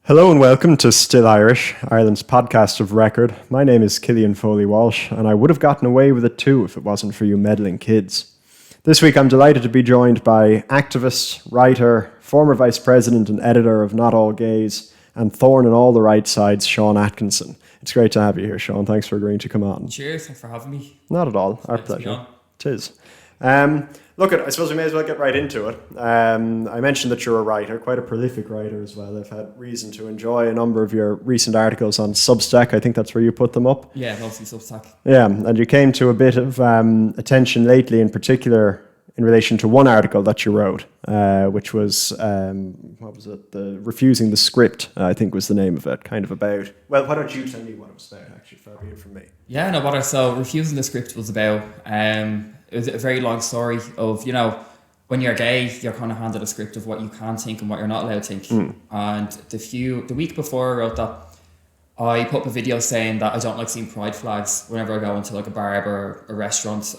Hello and welcome to Still Irish, Ireland's podcast of record. My name is Killian Foley-Walsh, and I would have gotten away with it too if it wasn't for you meddling kids. This week I'm delighted to be joined by activist, writer, former vice president and editor of Not All Gays, and thorn in all the right sides, Seán Atkinson. It's great to have you here, Seán. Thanks for agreeing to come on. Cheers, thanks for having me. Not at all, our pleasure. It is. Look, I suppose we may as well get right into it. I mentioned that you're a writer, quite a prolific writer as well. I've had reason to enjoy a number of your recent articles on Substack. I think that's where you put them up. Yeah, mostly Substack. Yeah, and you came to a bit of attention lately, in particular in relation to one article that you wrote, which was, what was it? The Refusing the Script, I think was the name of it, kind of about... Well, why don't you tell me what it was about, actually, far be it from me. Yeah, no, so Refusing the Script was about... it was a very long story of, when you're gay, you're kind of handed a script of what you can think and what you're not allowed to think. And the week before I wrote that, I put up a video saying that I don't like seeing pride flags whenever I go into like a bar or a restaurant.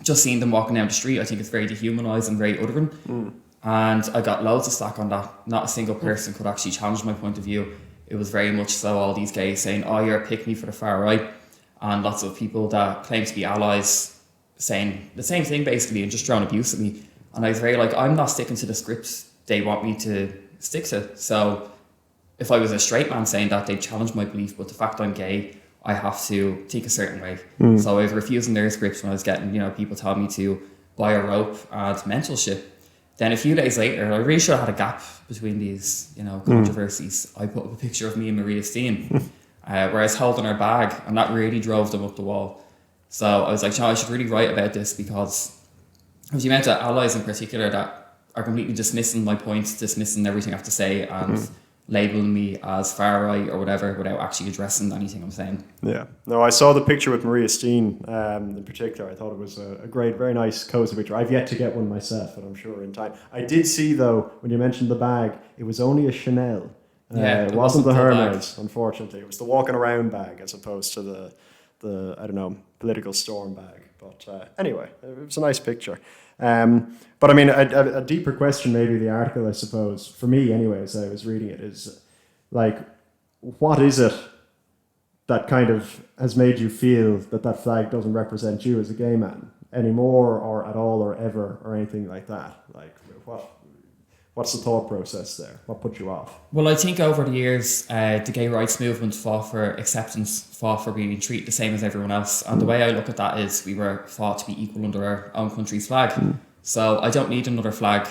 Just seeing them walking down the street, I think it's very dehumanising, very othering. And I got loads of slack on that. Not a single person could actually challenge my point of view. It was very much so all these gays saying, oh, you're a pick-me for the far right. And lots of people that claim to be allies saying the same thing basically and just throwing abuse at me. And I was very like, I'm not sticking to the scripts they want me to stick to. So if I was a straight man saying that, they'd challenge my belief, but the fact I'm gay, I have to think a certain way. So I was refusing their scripts when I was getting, people telling me to buy a rope and mental shit. Then a few days later, I really should have had a gap between these, controversies. I put up a picture of me and Maria Steen, where I was holding her bag, and that really drove them up the wall. So I was like, I should really write about this because there's the amount of allies in particular that are completely dismissing my points, dismissing everything I have to say and labelling me as far right or whatever without actually addressing anything I'm saying. Yeah. No, I saw the picture with Maria Steen in particular. I thought it was a great, very nice, cozy picture. I've yet to get one myself, but I'm sure in time. I did see, though, when you mentioned the bag, it was only a Chanel. It wasn't the Hermes, unfortunately. It was the walking around bag as opposed to the I don't know, political storm bag. But anyway, it was a nice picture. But I mean, a deeper question, maybe the article, I suppose, for me anyway, as I was reading it, is like, what is it that kind of has made you feel that flag doesn't represent you as a gay man anymore or at all or ever or anything like that? Like, what's the thought process there? What put you off? Well, I think over the years, the gay rights movement fought for acceptance, fought for being treated the same as everyone else. And the way I look at that is we were fought to be equal under our own country's flag. So I don't need another flag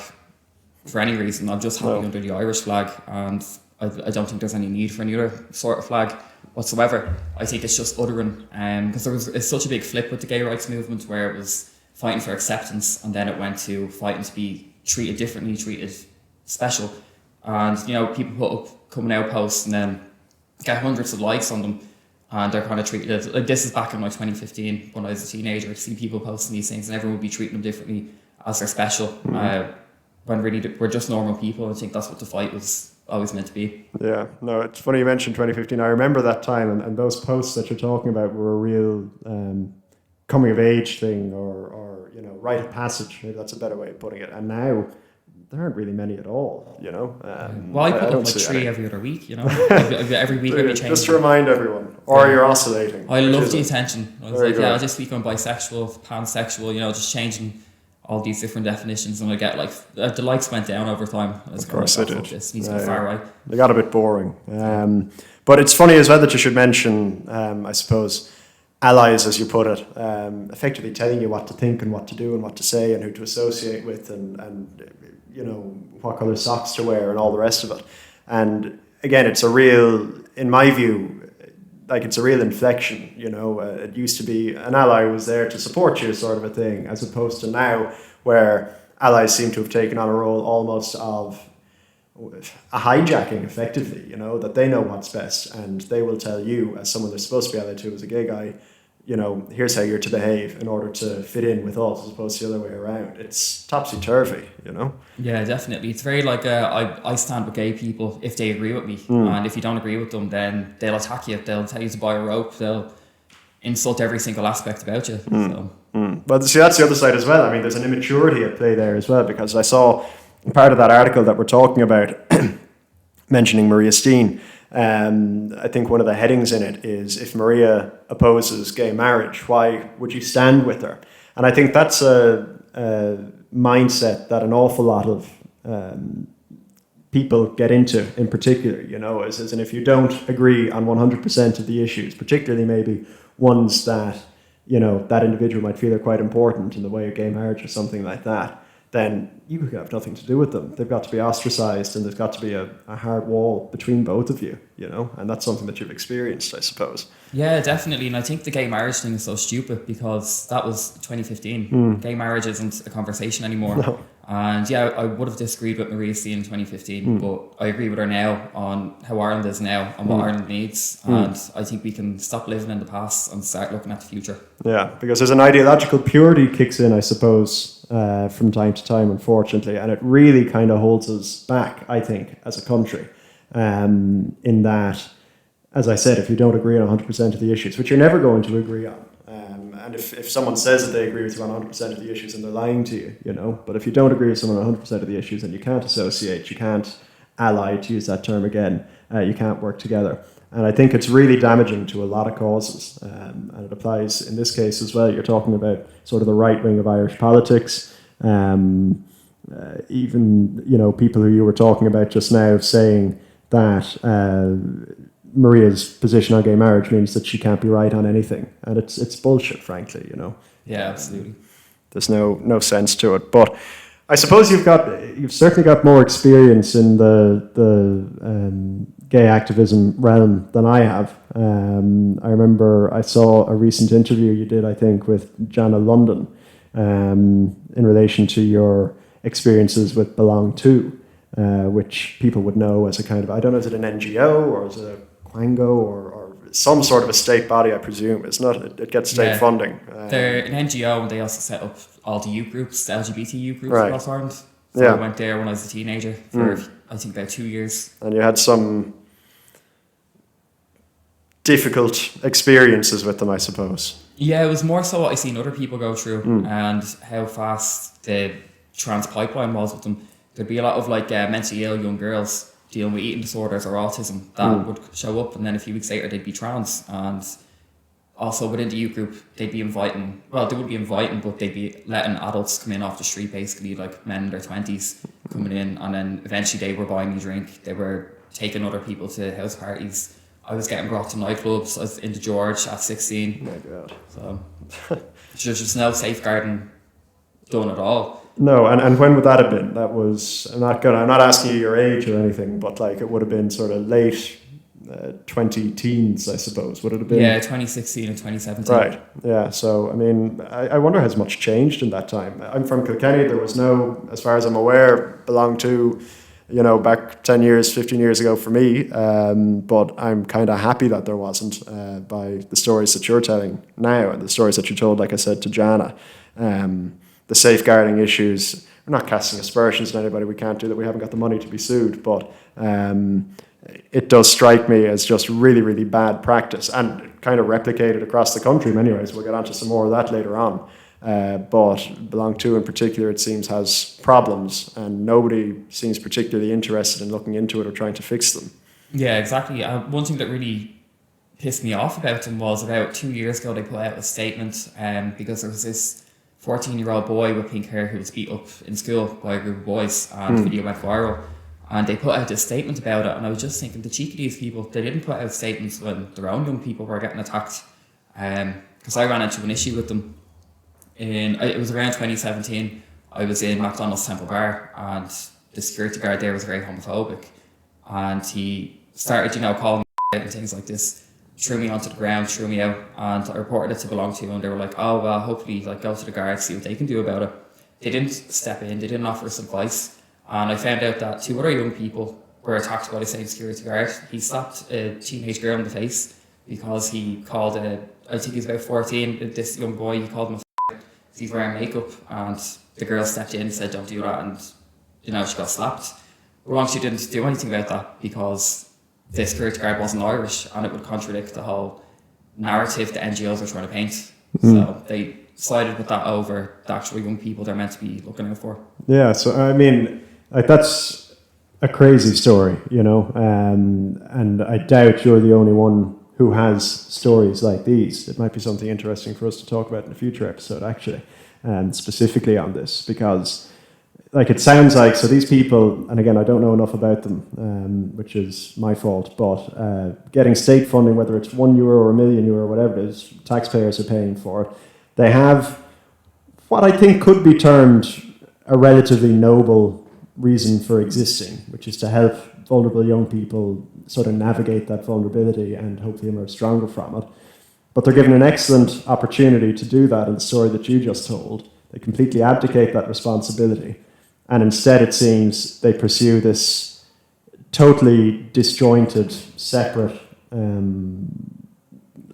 for any reason. I'm just happy under the Irish flag. And I don't think there's any need for any other sort of flag whatsoever. I think it's just uttering. Because it's such a big flip with the gay rights movement where it was fighting for acceptance and then it went to fighting to be treated differently, treated special. And people put up coming out posts and then get hundreds of likes on them and they're kind of treated like this is back in 2015 when I was a teenager. I see people posting these things and everyone would be treating them differently as they're special, when really we're just normal people. I think that's what the fight was always meant to be. Yeah, no, it's funny you mentioned 2015. I remember that time and those posts that you're talking about were a real coming of age thing or rite of passage. Maybe that's a better way of putting it. And now there aren't really many at all, Well, I put up like 3 every other week, Every week I'd be changing. Just to remind everyone, or you're oscillating. I love the attention. I was like, this week I'm bisexual, pansexual, just changing all these different definitions, and I get like the likes went down over time. Of course they did. This needs to be far right. They got a bit boring. But it's funny as well that you should mention, I suppose, allies, as you put it, effectively telling you what to think and what to do and what to say and who to associate with and what colour socks to wear and all the rest of it. And again, it's a real, in my view, it's a real inflection, it used to be an ally was there to support you sort of a thing, as opposed to now where allies seem to have taken on a role almost of a hijacking effectively, that they know what's best and they will tell you as someone they're supposed to be allied to as a gay guy, here's how you're to behave in order to fit in with us as opposed to the other way around. It's topsy-turvy, Yeah, definitely. It's very like I stand with gay people if they agree with me. And if you don't agree with them, then they'll attack you. They'll tell you to buy a rope. They'll insult every single aspect about you. So. But see, that's the other side as well. I mean, there's an immaturity at play there as well, because I saw part of that article that we're talking about, mentioning Maria Steen, I think one of the headings in it is, if Maria opposes gay marriage, why would you stand with her? And I think that's a mindset that an awful lot of people get into, in particular, as in, if you don't agree on 100% of the issues, particularly maybe ones that, that individual might feel are quite important in the way of gay marriage or something like that, then you could have nothing to do with them. They've got to be ostracized, and there's got to be a hard wall between both of you, and that's something that you've experienced, I suppose. Yeah, definitely. And I think the gay marriage thing is so stupid because that was 2015. Gay marriage isn't a conversation anymore. No. And yeah, I would have disagreed with Maria C in 2015, but I agree with her now on how Ireland is now and what Ireland needs. And I think we can stop living in the past and start looking at the future. Yeah, because there's an ideological purity kicks in, I suppose, from time to time, unfortunately, and it really kind of holds us back, I think, as a country, in that, as I said, if you don't agree on 100% of the issues, which you're never going to agree on, and if someone says that they agree with you on 100% of the issues, and they're lying to you, but if you don't agree with someone on 100% of the issues, then you can't associate, you can't ally, to use that term again, you can't work together. And I think it's really damaging to a lot of causes, and it applies in this case as well. You're talking about sort of the right wing of Irish politics, even people who you were talking about just now saying that Maria's position on gay marriage means that she can't be right on anything, and it's bullshit, frankly. Yeah, absolutely. There's no sense to it, but I suppose you've certainly got more experience in the gay activism realm than I have. I remember I saw a recent interview you did, I think, with Jana London in relation to your experiences with Belong To, which people would know as a kind of, I don't know, is it an NGO or is it a Quango or some sort of a state body, I presume. It's not, it gets state funding. They're an NGO, and they also set up all the youth groups, the LGBT youth groups across Ireland. So I went there when I was a teenager for I think about 2 years. And you had some difficult experiences with them, I suppose. Yeah, it was more so what I seen other people go through and how fast the trans pipeline was with them. There'd be a lot of mentally ill young girls dealing with eating disorders or autism that would show up, and then a few weeks later they'd be trans. And also within the youth group, they'd be inviting, well, they would be inviting, but they'd be letting adults come in off the street, basically, like men in their 20s coming in, and then eventually they were buying me a drink. They were taking other people to house parties. I was getting brought to nightclubs. I was into George at 16. Oh my God. So there's just no safeguarding done at all. No, and when would that have been? That was, I'm not asking you your age or anything, but it would have been sort of late 20-teens, I suppose. Would it have been? Yeah, 2016 and 2017. Right, yeah. So, I mean, I wonder has much changed in that time. I'm from Kilkenny. There was no, as far as I'm aware, Belong To, back 10 years, 15 years ago for me. But I'm kind of happy that there wasn't by the stories that you're telling now and the stories that you told, like I said, to Jana. The safeguarding issues, we're not casting aspersions on anybody, we can't do that, we haven't got the money to be sued, but it does strike me as just really, really bad practice and kind of replicated across the country in many ways. We'll get onto some more of that later on. But Belong To in particular, it seems, has problems and nobody seems particularly interested in looking into it or trying to fix them. Yeah, exactly. One thing that really pissed me off about them was about 2 years ago they put out a statement because there was this 14-year-old boy with pink hair who was beat up in school by a group of boys, and the video went viral. And they put out this statement about it, and I was just thinking, the cheek of these people, they didn't put out statements when their own young people were getting attacked. Because I ran into an issue with them. It was around 2017. I was in McDonald's Temple Bar, and the security guard there was very homophobic. And he started, calling me out and things like this. Threw me onto the ground, threw me out, and I reported it to Belong To, and they were like, oh, well, hopefully, go to the guards, see what they can do about it. They didn't step in, they didn't offer us advice, and I found out that 2 other young people were attacked by the same security guard. He slapped a teenage girl in the face because he called I think he's about 14, this young boy, he called him a he's wearing makeup, and the girl stepped in and said, don't do that, and, she got slapped. But she didn't do anything about that because the security guard wasn't Irish, and it would contradict the whole narrative the NGOs are trying to paint. So they sided with that over the actual young people they're meant to be looking out for. Yeah, so I mean, that's a crazy story, you know, and I doubt you're the only one who has stories like these. It might be something interesting for us to talk about in a future episode, actually, specifically on this, because like it sounds like, so these people, and again, I don't know enough about them, which is my fault, but getting state funding, whether it's €1 or €1,000,000 or whatever it is, taxpayers are paying for it. They have what I think could be termed a relatively noble reason for existing, which is to help vulnerable young people sort of navigate that vulnerability and hopefully emerge stronger from it. But they're given an excellent opportunity to do that in the story that you just told. They completely abdicate that responsibility. And instead, it seems, they pursue this totally disjointed, separate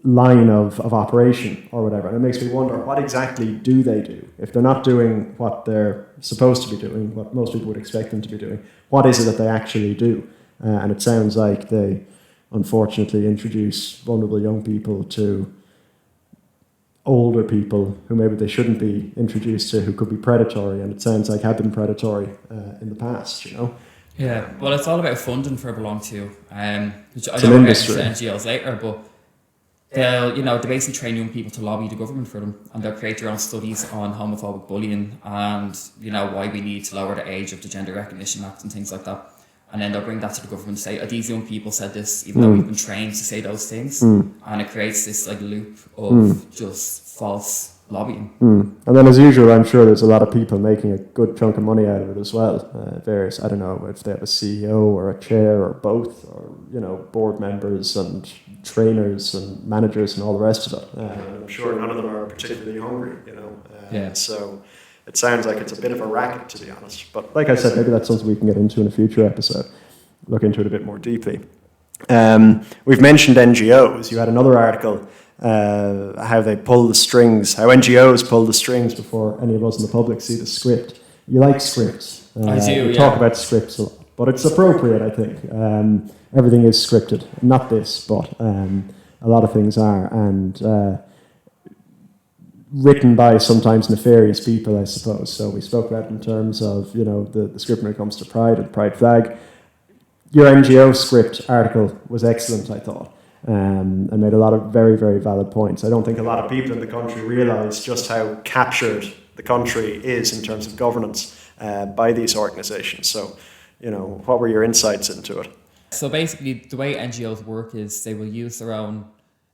line of operation or whatever. And it makes me wonder, what exactly do they do? If they're not doing what they're supposed to be doing, what most people would expect them to be doing, what is it that they actually do? And it sounds like they, unfortunately, introduce vulnerable young people to older people who maybe they shouldn't be introduced to, who could be predatory, and it sounds like have been predatory in the past, you know? Yeah, well, it's all about funding for Belong To, which I It's know an we'll get industry. into NGOs later, but they basically train young people to lobby the government for them, and they'll create their own studies on homophobic bullying and, why we need to lower the age of the Gender Recognition Act and things like that. And then they'll bring that to the government and say, oh, these young people said this, even though we've been trained to say those things. And it creates this like loop of just false lobbying. And then, as usual, I'm sure there's a lot of people making a good chunk of money out of it as well. Various, I don't know if they have a CEO or a chair or both, or board members and trainers and managers and all the rest of it. I'm sure none of them are particularly hungry, So it sounds like it's a bit of a racket, to be honest. But like I said, maybe that's something we can get into in a future episode. Look into it a bit more deeply. We've mentioned NGOs. You had another article, how they pull the strings, how NGOs pull the strings before any of us in the public see the script. You like scripts. I do, we talk about scripts a lot, but it's appropriate, I think. Everything is scripted. Not this, but a lot of things are. And written by sometimes nefarious people, I suppose. So we spoke about it in terms of, the script when it comes to Pride and the Pride flag. Your NGO script article was excellent, I thought, and made a lot of very, very valid points. I don't think a lot of people in the country realise just how captured the country is in terms of governance by these organisations. So, what were your insights into it? So basically, the way NGOs work is they will use their own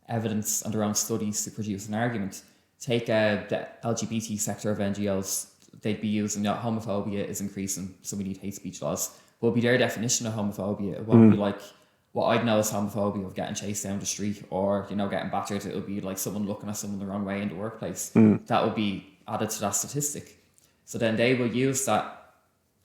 evidence and their own studies to produce an argument. Take the LGBT sector of NGOs, they'd be using homophobia is increasing, so we need hate speech laws. Will be their definition of homophobia. It won't be like what I'd know as homophobia of getting chased down the street or getting battered. It would be like someone looking at someone the wrong way in the workplace. That would be added to that statistic. So then they will use that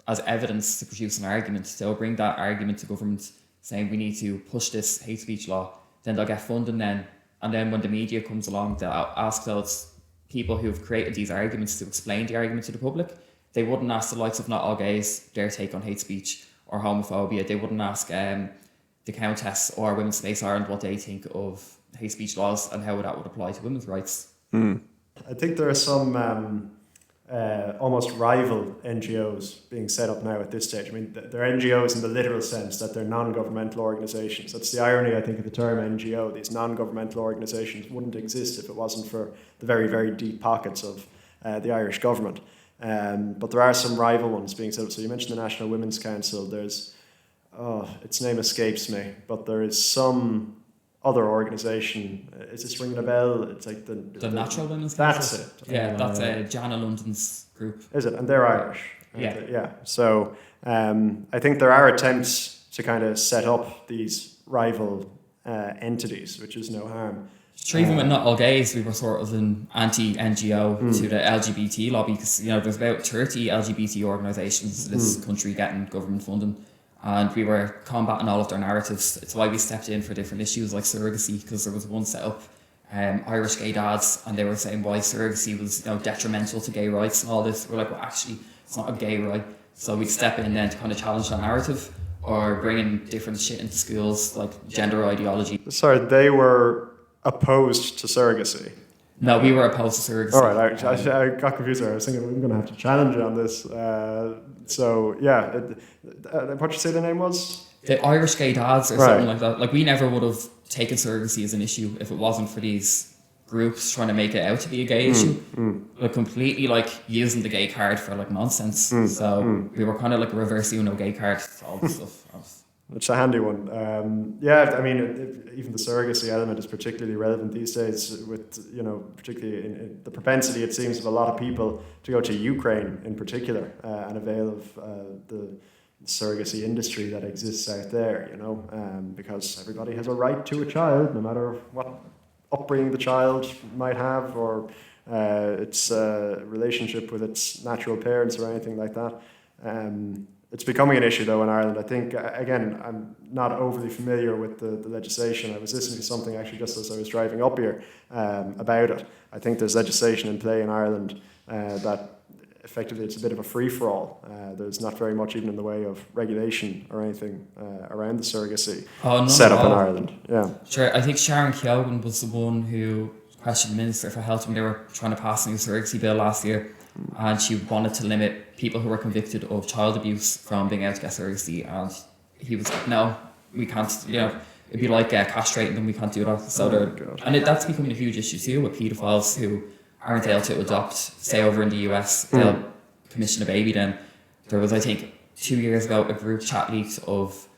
as evidence to produce an argument. They'll bring that argument to government saying we need to push this hate speech law. Then they'll get funding then. And then when the media comes along, they'll ask those people who have created these arguments to explain the argument to the public. They wouldn't ask the likes of Not All Gays their take on hate speech or homophobia. They wouldn't ask the Countess or Women's Space Ireland what they think of hate speech laws and how that would apply to women's rights. I think there are some almost rival NGOs being set up now at this stage. I mean, they're NGOs in the literal sense that they're non-governmental organisations. That's the irony, I think, of the term NGO. These non-governmental organisations wouldn't exist if it wasn't for the very, very deep pockets of the Irish government. But there are some rival ones being set up. So you mentioned the National Women's Council. There's, its name escapes me, but there is some other organisation. Is this ringing a bell? It's like the Natural Women's Council. That's it. Yeah, that's Jana London's group. Is it? And they're Irish. Yeah. Yeah. So I think there are attempts to kind of set up these rival entities, which is no harm. Even with Not All Gays, we were sort of an anti-NGO to the LGBT lobby because, there's about 30 LGBT organisations in this country getting government funding, and we were combating all of their narratives. It's why we stepped in for different issues like surrogacy, because there was one set up, Irish gay dads, and they were saying why surrogacy was detrimental to gay rights and all this. We're like, well, actually, it's not a gay right. So we'd step in then to kind of challenge that narrative, or bringing different shit into schools like gender ideology. Sorry, they were opposed to surrogacy. No, we were opposed to surrogacy. All right, I got confused there. I was thinking I'm going to have to challenge you on this. So yeah, what you say the name was? The Irish gay dads or Right. something like that. Like, we never would have taken surrogacy as an issue if it wasn't for these groups trying to make it out to be a gay issue. Like, completely like using the gay card for like nonsense. So we were kind of like a reverse Uno gay card for all this stuff. It's a handy one. Yeah, I mean, even the surrogacy element is particularly relevant these days with, particularly in the propensity, it seems, of a lot of people to go to Ukraine in particular and avail of the surrogacy industry that exists out there, because everybody has a right to a child, no matter what upbringing the child might have or its relationship with its natural parents or anything like that. It's becoming an issue, though, in Ireland. I think, again, I'm not overly familiar with the legislation. I was listening to something, actually, just as I was driving up here about it. I think there's legislation in play in Ireland that effectively it's a bit of a free-for-all. There's not very much even in the way of regulation or anything around the surrogacy set up in Ireland. Yeah. Sure, I think Sharon Keoghan was the one who questioned the Minister for Health when they were trying to pass a new surrogacy bill last year. And she wanted to limit people who were convicted of child abuse from being able to get surrogacy, and he was like, no, we can't, it'd be like castrating them, we can't do that. So that's becoming a huge issue too with paedophiles who aren't able to adopt, say over in the US, they'll commission a baby then. There was, I think, 2 years ago, a group chat leaked of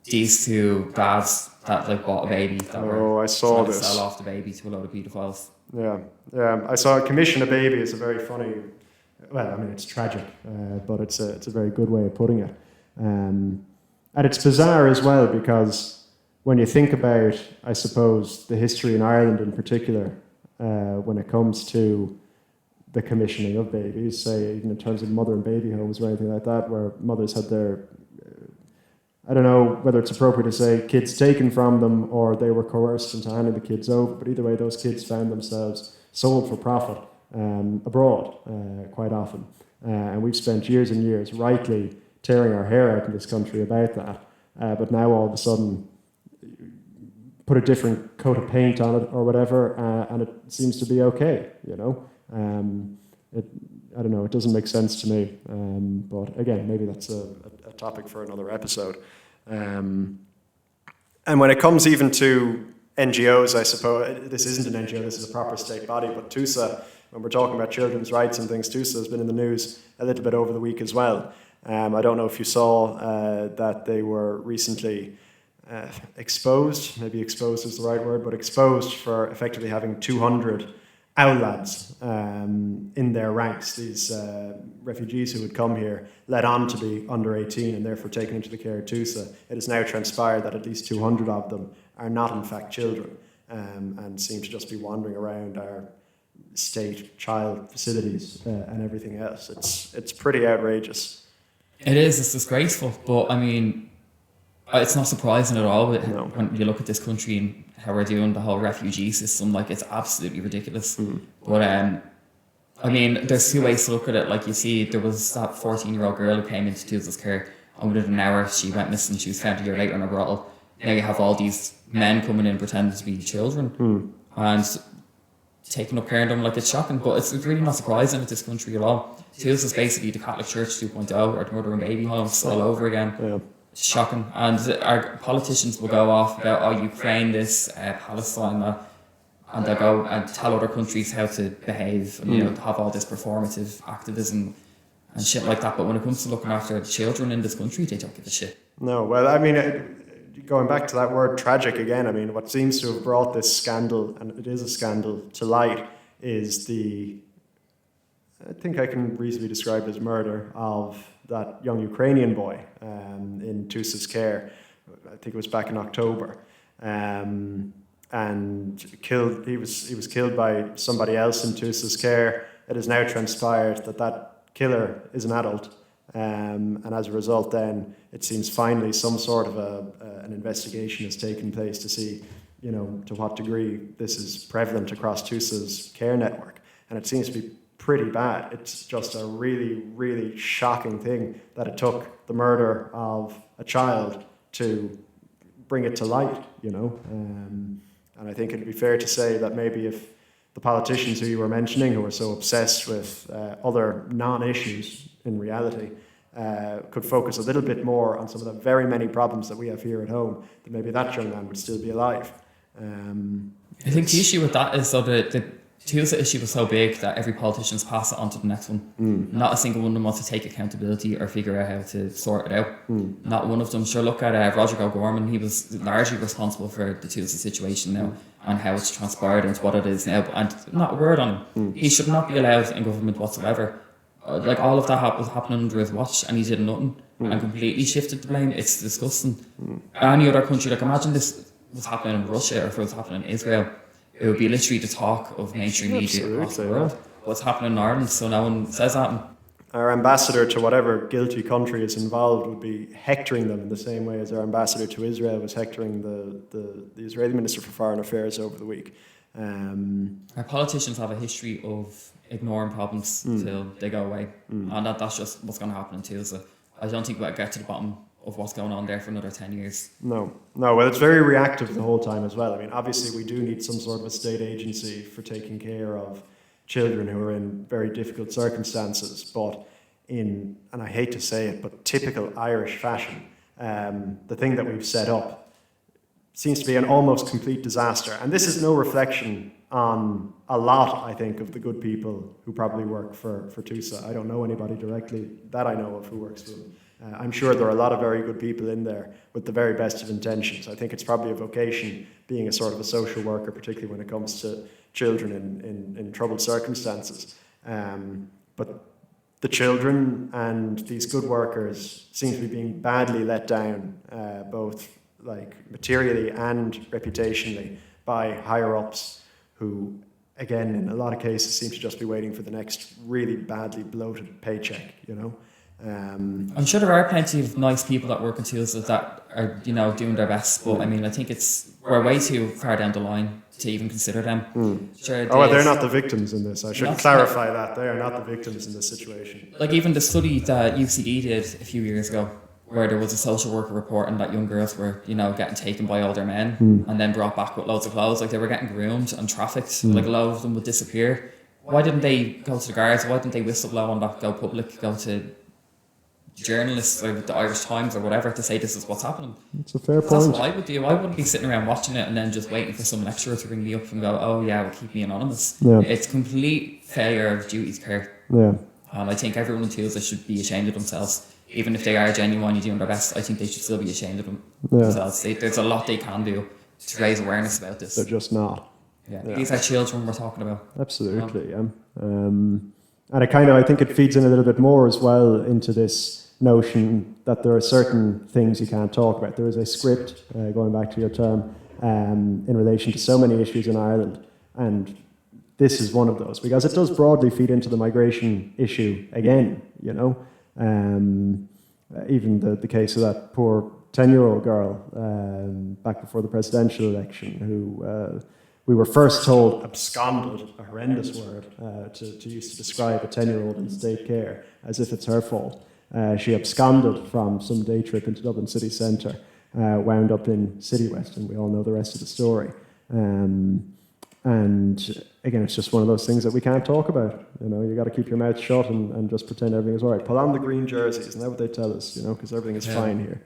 these two dads that like bought a baby that were I saw trying this. to sell off the baby to a load of paedophiles. Yeah. I saw commission a baby is a very funny. Well, I mean, it's tragic, but it's a very good way of putting it. And it's bizarre as well because when you think about, I suppose, the history in Ireland in particular, when it comes to the commissioning of babies, say even in terms of mother and baby homes or anything like that, where mothers had their, I don't know whether it's appropriate to say kids taken from them or they were coerced into handing the kids over, but either way, those kids found themselves sold for profit abroad quite often. And we've spent years and years rightly tearing our hair out in this country about that. But now all of a sudden, put a different coat of paint on it or whatever, and it seems to be okay, I don't know, it doesn't make sense to me. But again, maybe that's a topic for another episode. And when it comes even to NGOs, I suppose, this isn't an NGO, this is a proper state body, but TUSA, when we're talking about children's rights and things, TUSA has been in the news a little bit over the week as well. I don't know if you saw that they were recently exposed, maybe exposed is the right word, but exposed for effectively having 200 owl lads in their ranks, these refugees who had come here, led on to be under 18 and therefore taken into the care of TUSA. It has now transpired that at least 200 of them are not in fact children and seem to just be wandering around our state child facilities and everything else. It's pretty outrageous. It is, it's disgraceful, but I mean, it's not surprising at all when you look at this country and how we're doing the whole refugee system. Like, it's absolutely ridiculous. But I mean, there's two ways to look at it. Like, you see, there was that 14-year-old girl who came into TUSA's care, and within an hour she went missing. She was found a year later in a brothel. Now you have all these men coming in pretending to be children and taking up care of them. Like, it's shocking, but it's really not surprising with this country at all. TUSA is basically the Catholic Church 2.0, or the mother and baby homes all over again. Yeah. It's shocking. And our politicians will go off about, Ukraine this, Palestine that, and they'll go and tell other countries how to behave and, to have all this performative activism and shit like that. But when it comes to looking after the children in this country, they don't give a shit. No, well, I mean, going back to that word tragic again, I mean, what seems to have brought this scandal, and it is a scandal, to light is I think I can reasonably describe it as murder of that young Ukrainian boy in TUSA's care. I think it was back in October. And killed. He was killed by somebody else in TUSA's care. It has now transpired that killer is an adult. And as a result, then it seems finally some sort of an investigation has taken place to see, to what degree this is prevalent across TUSA's care network. And it seems to be pretty bad. It's just a really, really shocking thing that it took the murder of a child to bring it to light, And I think it'd be fair to say that maybe if the politicians who you were mentioning, who are so obsessed with other non-issues in reality, could focus a little bit more on some of the very many problems that we have here at home, then maybe that young man would still be alive. I think the issue with that is that the Tuesday issue was so big that every politician's pass it on to the next one. Not a single one of them wants to take accountability or figure out how to sort it out. Not one of them. Sure, look at Roger O'Gorman. He was largely responsible for the Tuesday situation now and how it's transpired into what it is now. And not a word on him. He should not be allowed in government whatsoever. Like, all of that was happening under his watch, and he did nothing and completely shifted the blame. It's disgusting. Any other country, like, imagine this was happening in Russia or if it was happening in Israel, it would be literally the talk of mainstream media across the world. What's happening in Ireland, so no one says that. Our ambassador to whatever guilty country is involved would be hectoring them in the same way as our ambassador to Israel was hectoring the Israeli Minister for Foreign Affairs over the week. Our politicians have a history of ignoring problems till they go away, and that's just what's going to happen in Tuesday. I don't think we'll get to the bottom of what's going on there for another 10 years. No. Well, it's very reactive the whole time as well. I mean, obviously we do need some sort of a state agency for taking care of children who are in very difficult circumstances, but and I hate to say it, but typical Irish fashion, the thing that we've set up seems to be an almost complete disaster. And this is no reflection on a lot, I think, of the good people who probably work for TUSA. I don't know anybody directly that I know of who works for them. I'm sure there are a lot of very good people in there with the very best of intentions. I think it's probably a vocation, being a sort of a social worker, particularly when it comes to children in troubled circumstances. But the children and these good workers seem to be being badly let down, both like materially and reputationally, by higher ups who, again, in a lot of cases, seem to just be waiting for the next really badly bloated paycheck, you know. I'm sure there are plenty of nice people that work in TUSA that are, doing their best, but I mean, I think we're way too far down the line to even consider them. Sure, they're not the victims in this. I should clarify that. They are not the victims in this situation. Like, even the study that UCD did a few years ago, where there was a social worker reporting that young girls were, getting taken by older men and then brought back with loads of clothes. Like, they were getting groomed and trafficked. Like, a lot of them would disappear. Why didn't they go to the guards? Why didn't they whistleblow on that, go public, go to journalists or the Irish Times or whatever to say this is what's happening? It's a fair point. That's what I would do. I wouldn't be sitting around watching it and then just waiting for some lecturer to ring me up and go, oh yeah, well, keep me anonymous. Yeah. It's complete failure of duty to care. Yeah. I think everyone in TUSA should be ashamed of themselves. Even if they are genuinely doing their best, I think they should still be ashamed of themselves. There's a lot they can do to raise awareness about this. They're just not. Yeah. These are children we're talking about. Absolutely, yeah. And I think it feeds in a little bit more as well into this notion that there are certain things you can't talk about. There is a script, going back to your term, in relation to so many issues in Ireland, and this is one of those, because it does broadly feed into the migration issue again, even the case of that poor 10-year-old girl back before the presidential election who we were first told absconded, a horrendous word to use to describe a 10-year-old in state care, as if it's her fault. She absconded from some day trip into Dublin city centre, wound up in City West, and we all know the rest of the story. And again, it's just one of those things that we can't talk about. You got to keep your mouth shut and just pretend everything is all right. Pull on the green jerseys, isn't that what they tell us? Because everything is fine here.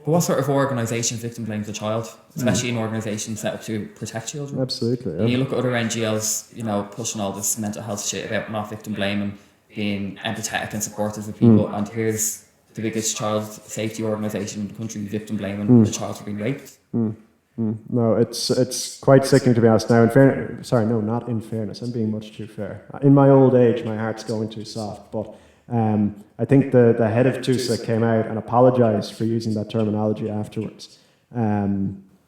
But what sort of organisation victim blames a child, especially an organisation set up to protect children? Absolutely. Yeah. And you look at other NGOs, pushing all this mental health shit about not victim blaming, being empathetic and supportive of people, and here's the biggest child safety organisation in the country victim blaming the child for being raped. No, it's quite sickening, to be honest. Now, not in fairness, I'm being much too fair. In my old age, my heart's going too soft, but I think the head of TUSA came out and apologised for using that terminology afterwards.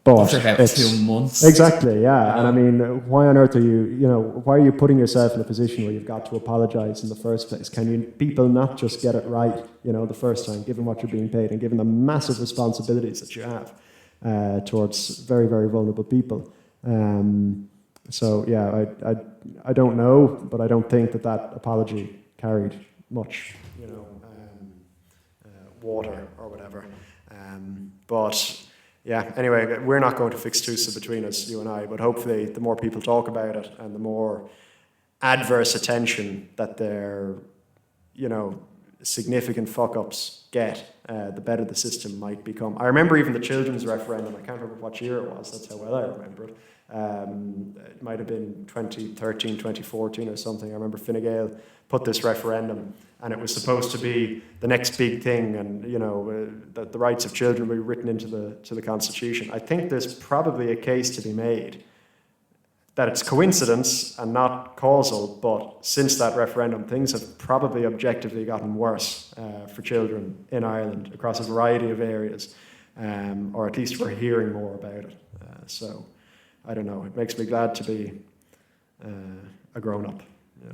But after about 2 months. Exactly, yeah. And I mean, why on earth are why are you putting yourself in a position where you've got to apologise in the first place? Can people not just get it right, the first time, given what you're being paid and given the massive responsibilities that you have towards very, very vulnerable people? So, yeah, I don't know, but I don't think that apology carried much, water or whatever. But yeah, anyway, we're not going to fix TUSA between us, you and I, but hopefully the more people talk about it and the more adverse attention that their, significant fuck-ups get, the better the system might become. I remember even the children's referendum. I can't remember what year it was. That's how well I remember it. It might have been 2013, 2014 or something. I remember Fine Gael put this referendum, and it was supposed to be the next big thing, and that the rights of children would be written into the Constitution. I think there's probably a case to be made that it's coincidence and not causal, but since that referendum, things have probably objectively gotten worse for children in Ireland across a variety of areas, or at least we're hearing more about it. So, I don't know, it makes me glad to be a grown-up.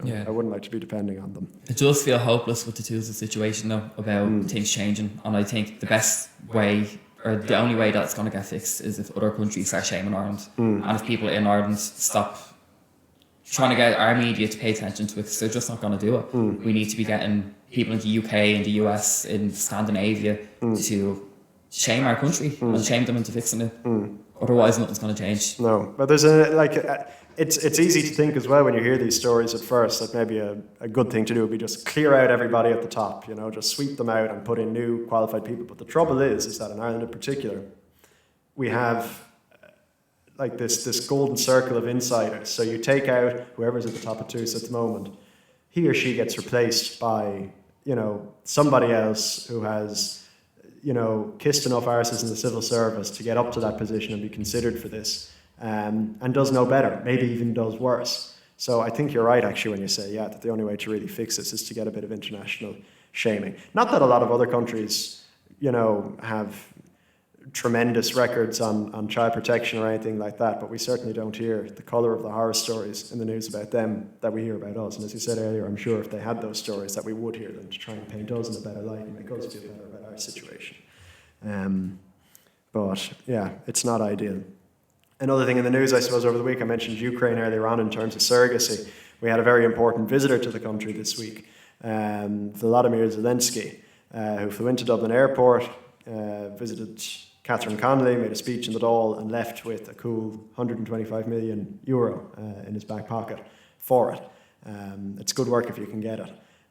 Yeah. I wouldn't like to be depending on them. It does feel hopeless with the TUSA situation though, about things changing, and I think the best way, or the only way that's going to get fixed, is if other countries start shaming Ireland. And if people in Ireland stop trying to get our media to pay attention to it, because they're just not going to do it. We need to be getting people in the UK, in the US, in Scandinavia to shame our country and shame them into fixing it. Otherwise, nothing's going to change. No, but there's it's easy to think as well when you hear these stories at first that maybe a good thing to do would be just clear out everybody at the top, just sweep them out and put in new qualified people. But the trouble is that in Ireland in particular, we have this golden circle of insiders. So you take out whoever's at the top of TUSA at the moment, he or she gets replaced by, somebody else who has, kissed enough arses in the civil service to get up to that position and be considered for this, and does no better, maybe even does worse. So I think you're right, actually, when you say, that the only way to really fix this is to get a bit of international shaming. Not that a lot of other countries, have tremendous records on child protection or anything like that, but we certainly don't hear the colour of the horror stories in the news about them that we hear about us. And as you said earlier, I'm sure if they had those stories that we would hear them to try and paint us in a better light and make us feel better about our situation. But yeah, it's not ideal. Another thing in the news, I suppose, over the week, I mentioned Ukraine earlier on in terms of surrogacy. We had a very important visitor to the country this week, Volodymyr Zelensky, who flew into Dublin Airport, visited Catherine Connolly, made a speech in the Dáil, and left with a cool €125 million in his back pocket for it. It's good work if you can get it.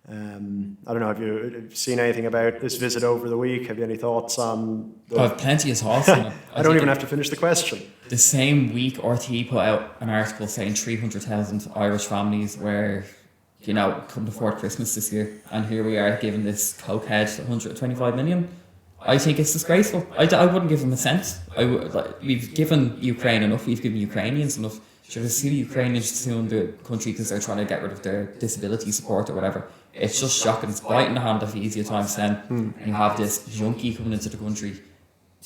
I don't know, have you seen anything about this visit over the week? Have you any thoughts on... I have plenty of thoughts on it. I don't even have to finish the question. The same week, RTE put out an article saying 300,000 Irish families were, couldn't afford Christmas this year. And here we are giving this cokehead 125 million. I think it's disgraceful. I wouldn't give them a cent. We've given Ukraine enough. We've given Ukrainians enough. Should I see the Ukrainians suing the country because they're trying to get rid of their disability support or whatever? It's just shocking. It's biting the hand of easier times then. And you have this junkie coming into the country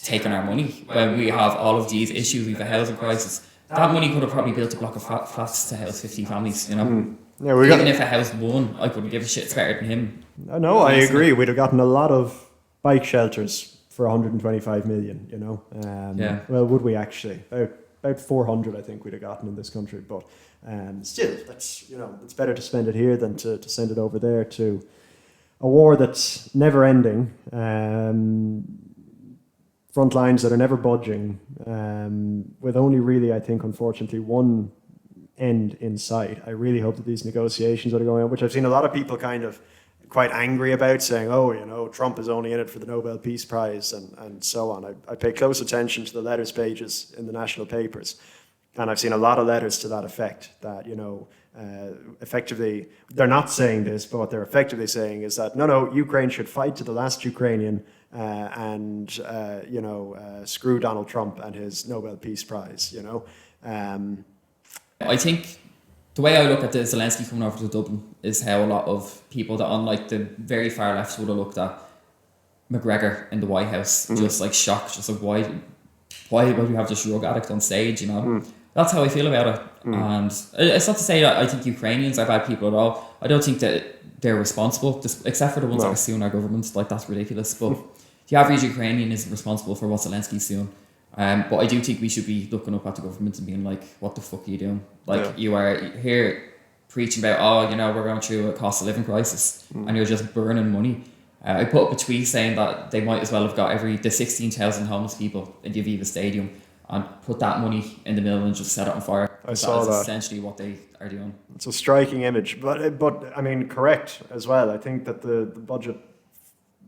taking our money when we have all of these issues. We have a housing crisis. That money could have probably built a block of flats to house 50 families, Yeah, even if a house won, I couldn't give a shit. It's better than him. No, I agree. We'd have gotten a lot of bike shelters for 125 million, Well, would we actually? About 400, I think, we'd have gotten in this country. But still, that's, it's better to spend it here than to send it over there to a war that's never ending, front lines that are never budging, with only really, I think, unfortunately, one end in sight. I really hope that these negotiations that are going on, which I've seen a lot of people kind of quite angry about, saying, Trump is only in it for the Nobel Peace Prize and so on. I pay close attention to the letters pages in the national papers, and I've seen a lot of letters to that effect, that, effectively, they're not saying this, but what they're effectively saying is that, no, Ukraine should fight to the last Ukrainian and screw Donald Trump and his Nobel Peace Prize, I think the way I look at the Zelensky coming over to Dublin is how a lot of people that on the very far left would have looked at McGregor in the White House, just shocked, just why do we have this drug addict on stage, That's how I feel about it. And it's not to say that I think Ukrainians are bad people at all. I don't think that they're responsible, except for the ones that are suing our government. That's ridiculous. But the average Ukrainian isn't responsible for what Zelensky's doing. But I do think we should be looking up at the government and being like, what the fuck are you doing? You are here preaching about, we're going through a cost of living crisis, and you're just burning money. I put up a tweet saying that they might as well have got the 16,000 homeless people in the Aviva Stadium and put that money in the mill and just set it on fire. I saw that. Essentially what they are doing. It's a striking image, but I mean, correct as well. I think that the budget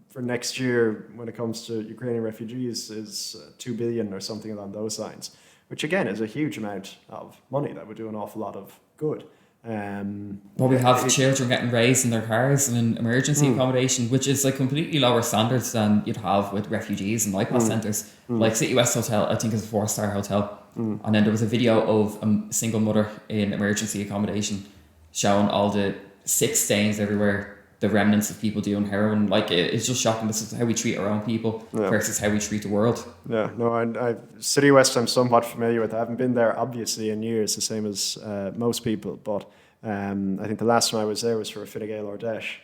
for next year, when it comes to Ukrainian refugees, is 2 billion or something along those lines, which again is a huge amount of money that would do an awful lot of good. But we have children getting raised in their cars and in emergency accommodation, which is like completely lower standards than you'd have with refugees and IPAS centres. Like City West Hotel, I think is a 4-star hotel. And then there was a video of a single mother in emergency accommodation showing all the sick stains everywhere, the remnants of people doing heroin. Like it's just shocking. This is how we treat our own people versus how we treat the world. Yeah, no, I City West I'm somewhat familiar with. I haven't been there obviously in years, the same as most people, but I think the last time I was there was for a Fine Gael Ordesh,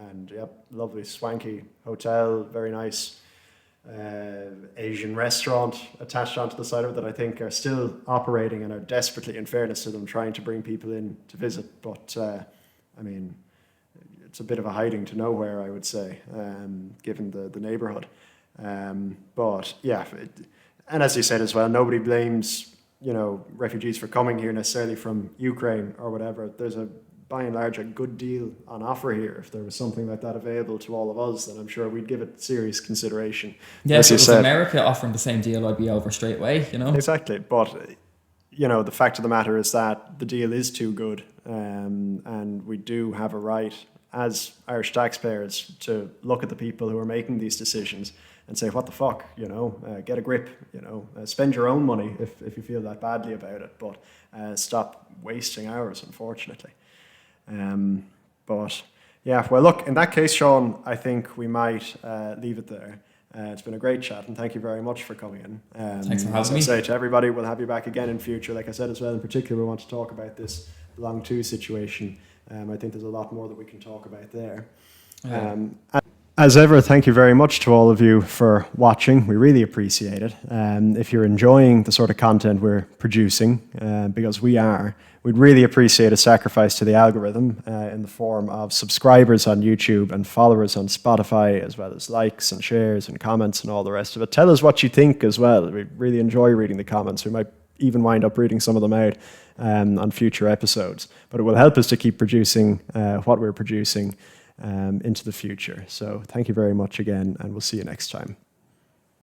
and yep, lovely swanky hotel, very nice Asian restaurant attached onto the side of it that I think are still operating and are desperately, in fairness to them, trying to bring people in to visit. But I mean, it's a bit of a hiding to nowhere, I would say, given the neighbourhood. But yeah, and as you said as well, nobody blames refugees for coming here necessarily from Ukraine or whatever. There's by and large a good deal on offer here. If there was something like that available to all of us, then I'm sure we'd give it serious consideration. Yeah, if it was America offering the same deal, I'd be over straight away, Exactly, but the fact of the matter is that the deal is too good, and we do have a right as Irish taxpayers to look at the people who are making these decisions and say, what the fuck, get a grip, spend your own money if you feel that badly about it, but stop wasting ours, unfortunately. But yeah, well, look, in that case, Sean, I think we might leave it there. It's been a great chat, and thank you very much for coming in. Thanks for having me. As I say to everybody, we'll have you back again in future. Like I said as well, in particular, we want to talk about this Long 2 situation. I think there's a lot more that we can talk about there. As ever, thank you very much to all of you for watching. We really appreciate it. If you're enjoying the sort of content we're producing, because we are, we'd really appreciate a sacrifice to the algorithm in the form of subscribers on YouTube and followers on Spotify, as well as likes and shares and comments and all the rest of it. Tell us what you think as well. We really enjoy reading the comments. We might even wind up reading some of them out on future episodes. But it will help us to keep producing what we're producing into the future. So thank you very much again, and we'll see you next time.